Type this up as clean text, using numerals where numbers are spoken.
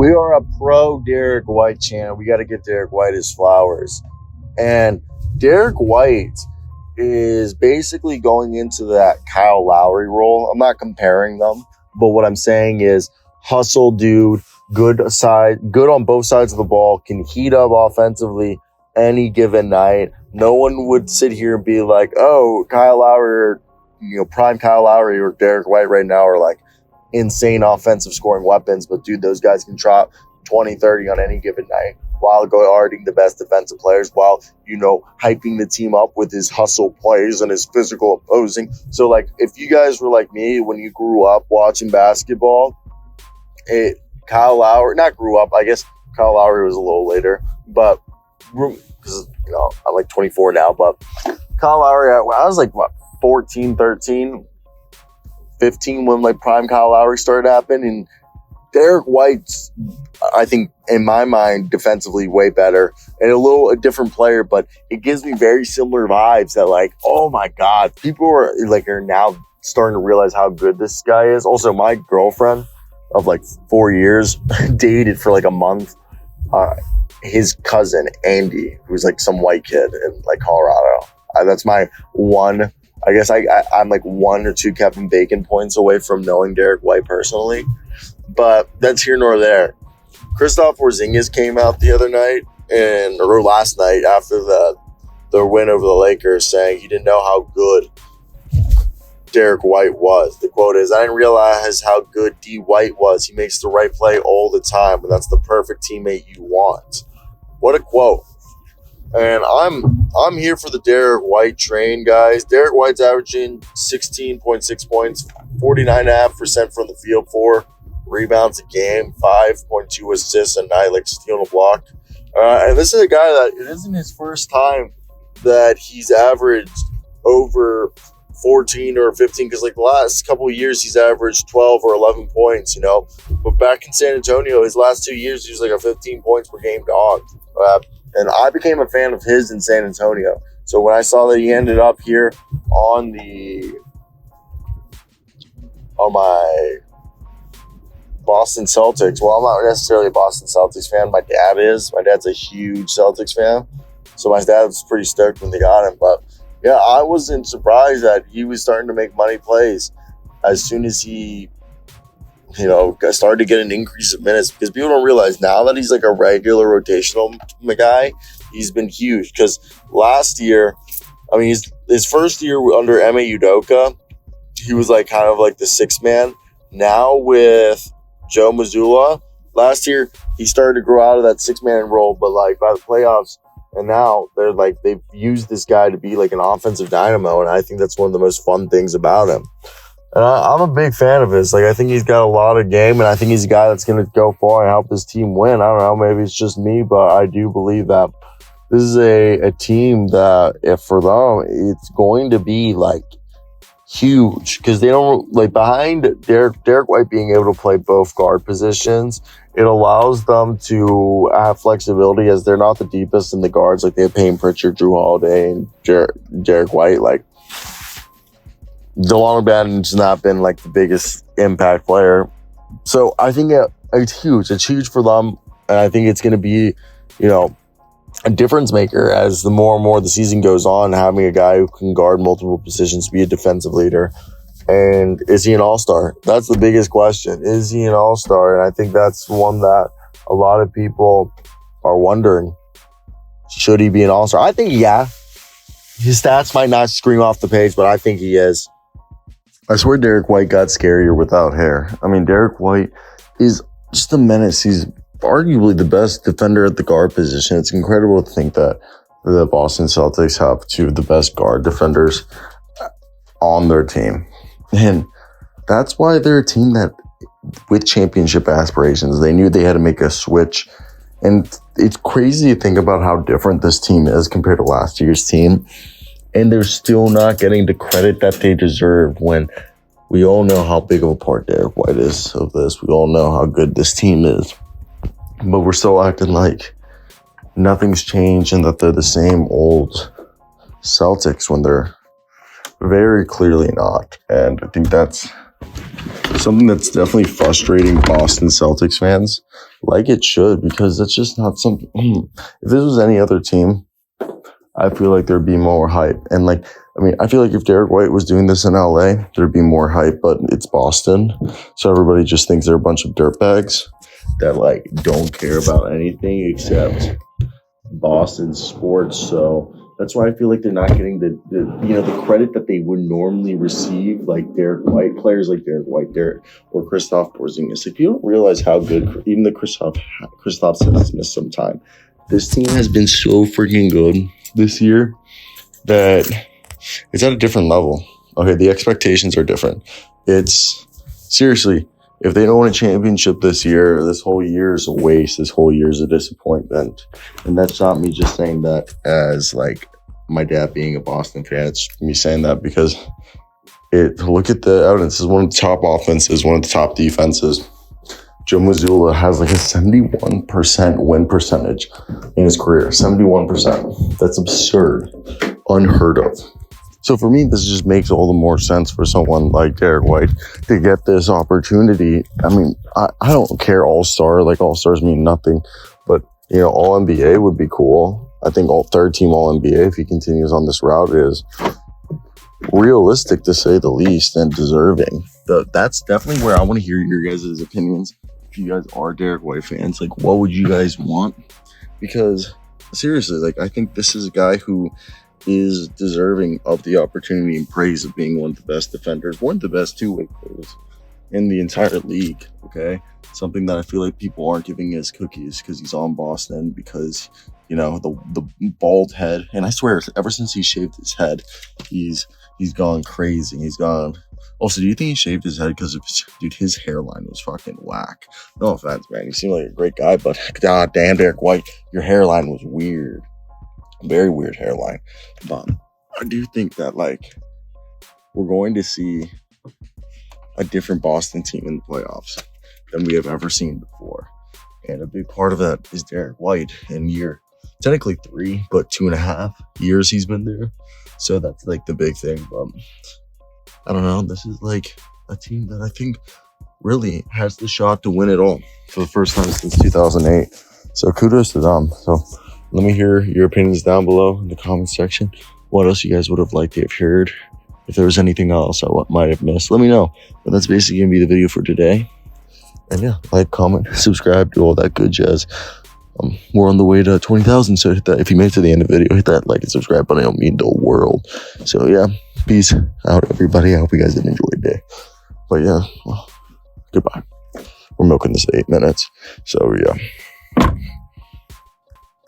We are a pro Derrick White channel. We got to get Derrick White his flowers. And Derrick White is basically going into that Kyle Lowry role. I'm not comparing them, but what I'm saying is hustle dude, good on both sides of the ball, can heat up offensively any given night. No one would sit here and be like, oh, Kyle Lowry, prime Kyle Lowry or Derrick White right now are like insane offensive scoring weapons, but dude, those guys can drop 20, 30 on any given night while guarding the best defensive players, while, hyping the team up with his hustle plays and his physical opposing. So, like, if you guys were like me when you grew up watching basketball, Kyle Lowry, not grew up, I guess Kyle Lowry was a little later, but, because, I'm like 24 now, but Kyle Lowry, I was like, 14, 13, 15 when like prime Kyle Lowry started happening, and Derrick White's, I think, in my mind, defensively way better and a different player, but it gives me very similar vibes that like, oh my God, people are now starting to realize how good this guy is. Also, my girlfriend of like 4 years dated for like a month his cousin, Andy, who's like some white kid in like Colorado. That's my one. I guess I'm like 1 or 2 Kevin Bacon points away from knowing Derrick White personally, but that's here nor there. Kristaps Porzingis came out the other night or last night after the win over the Lakers, saying he didn't know how good Derrick White was. The quote is, "I didn't realize how good D. White was. He makes the right play all the time, and that's the perfect teammate you want." What a quote. And I'm here for the Derrick White train, guys. Derrick White's averaging 16.6 points, 49.5% from the field, 4 rebounds a game, 5.2 assists a night, like stealing a block. And this is a guy that it isn't his first time that he's averaged over 14 or 15, because like the last couple of years he's averaged 12 or 11 points, But back in San Antonio, his last 2 years, he was like a 15 points per game dog. And I became a fan of his in San Antonio. So when I saw that he ended up here on my Boston Celtics, well, I'm not necessarily a Boston Celtics fan. My dad is. My dad's a huge Celtics fan. So my dad was pretty stoked when they got him. But yeah, I wasn't surprised that he was starting to make money plays as soon as he started to get an increase of minutes, because people don't realize now that he's like a regular rotational guy, he's been huge. Because last year, his first year under Ime Udoka, he was like kind of like the sixth man. Now with Joe Mazzulla, last year he started to grow out of that six-man role, but like by the playoffs, and now they've used this guy to be like an offensive dynamo, and I think that's one of the most fun things about him. And I'm a big fan of his. Like, I think he's got a lot of game, and I think he's a guy that's going to go far and help his team win. I don't know, maybe it's just me, but I do believe that this is a team that, if for them, it's going to be, like, huge. Because they don't, like, behind Derrick White being able to play both guard positions, it allows them to have flexibility, as they're not the deepest in the guards. Like, they have Payne Pritchard, Drew Holiday, and Derrick White, like, DeLon Banton's not been like the biggest impact player. So I think it's huge. It's huge for them. And I think it's going to be, a difference maker as the more and more the season goes on, having a guy who can guard multiple positions, be a defensive leader. And is he an all-star? That's the biggest question. Is he an all-star? And I think that's one that a lot of people are wondering. Should he be an all-star? I think, yeah. His stats might not scream off the page, but I think he is. I swear Derrick White got scarier without hair. Derrick White is just a menace. He's arguably the best defender at the guard position. It's incredible to think that the Boston Celtics have 2 of the best guard defenders on their team. And that's why they're a team that, with championship aspirations, they knew they had to make a switch. And it's crazy to think about how different this team is compared to last year's team. And they're still not getting the credit that they deserve, when we all know how big of a part Derrick White is of this. We all know how good this team is. But we're still acting like nothing's changed and that they're the same old Celtics when they're very clearly not. And I think that's something that's definitely frustrating Boston Celtics fans, like it should, because that's just not something. If this was any other team, I feel like there'd be more hype. And like, I mean, I feel like if Derrick White was doing this in LA, there'd be more hype, but it's Boston. So everybody just thinks they're a bunch of dirtbags that like don't care about anything except Boston sports. So that's why I feel like they're not getting the credit that they would normally receive, like Derrick White, players like Derrick White, or Kristaps Porzingis. Like, you don't realize how good, even the Kristaps has missed some time. This team has been so freaking good this year that it's at a different level. Okay, the expectations are different. It's seriously, if they don't win a championship this year, this whole year is a waste. This whole year is a disappointment. And that's not me just saying that as like my dad being a Boston fan. It's me saying that because look at the evidence. This is one of the top offenses, one of the top defenses. Joe Mazzulla has like a 71% win percentage in his career. 71%. That's absurd. Unheard of. So for me, this just makes all the more sense for someone like Derrick White to get this opportunity. I mean, I don't care all-star. Like, all-stars mean nothing. But, all-NBA would be cool. I think third-team all-NBA, if he continues on this route, is realistic to say the least and deserving. That's definitely where I want to hear your guys' opinions. If you guys are Derrick White fans, like, what would you guys want? Because seriously, like, I think this is a guy who is deserving of the opportunity and praise of being one of the best defenders, one of the best two-way players in the entire league. Okay, something that I feel like people aren't giving his cookies because he's on Boston, because the bald head, and I swear ever since he shaved his head, he's gone crazy. He's gone. Also, do you think he shaved his head because of his hairline was fucking whack? No offense, man. You seem like a great guy, but god damn, Derrick White, your hairline was weird. Very weird hairline. But I do think that, like, we're going to see a different Boston team in the playoffs than we have ever seen before. And a big part of that is Derrick White in year, technically 3, but 2.5 years he's been there. So that's like the big thing. But I don't know. This is like a team that I think really has the shot to win it all for the first time since 2008. So kudos to them. So let me hear your opinions down below in the comments section. What else you guys would have liked to have heard? If there was anything else I might have missed, let me know. But that's basically going to be the video for today. And yeah, like, comment, subscribe, do all that good jazz. We're on the way to 20,000, so hit that. If you made it to the end of the video, hit that like and subscribe button. It'll mean the world. So yeah, peace out, everybody. I hope you guys did enjoy the day. But yeah, well, goodbye. We're milking this 8 minutes. So yeah.